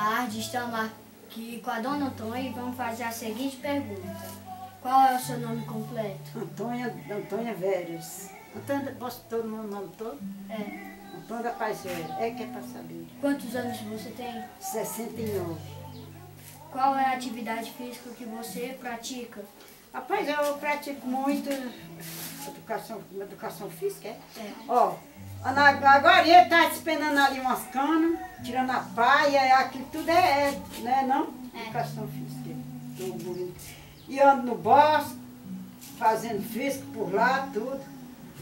tarde, estamos aqui com a dona Antônia e vamos fazer a seguinte pergunta. Qual é o seu nome completo? Antônia Veras. Antônia, posso todo o nome todo? É. Antônia da Paz Vera. É que é para saber. Quantos anos você tem? 69. Qual é a atividade física que você pratica? Rapaz, eu pratico muito educação física, é? É. Ó, agora ele tá despenando ali umas canas, tirando a paia, aquilo tudo né, não? É. Educação física. Tudo bonito. E ando no bosque, fazendo físico por lá, tudo.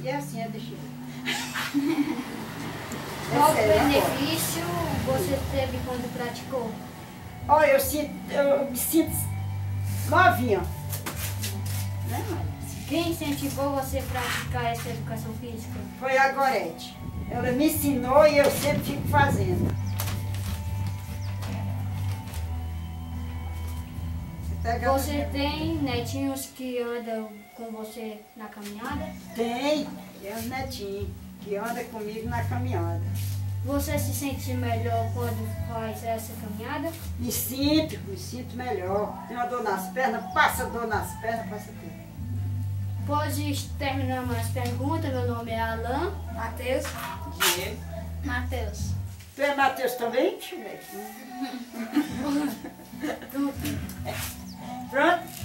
E é assim, deixa eu ver. Qual sério, benefício você teve quando praticou? Olha, eu me sinto novinha. Né, mãe? Quem incentivou você a praticar essa educação física? Foi a Gorete. Ela me ensinou e eu sempre fico fazendo. Você tem netinhos que andam com você na caminhada? Tem um netinho que anda comigo na caminhada. Você se sente melhor quando faz essa caminhada? Me sinto melhor. Tem uma dor nas pernas, passa dor nas pernas, passa tudo. Pode terminar as perguntas. Meu nome é Alan. Matheus. Diego. Matheus. Tu é Matheus também? Deixa eu ver aqui. Pronto?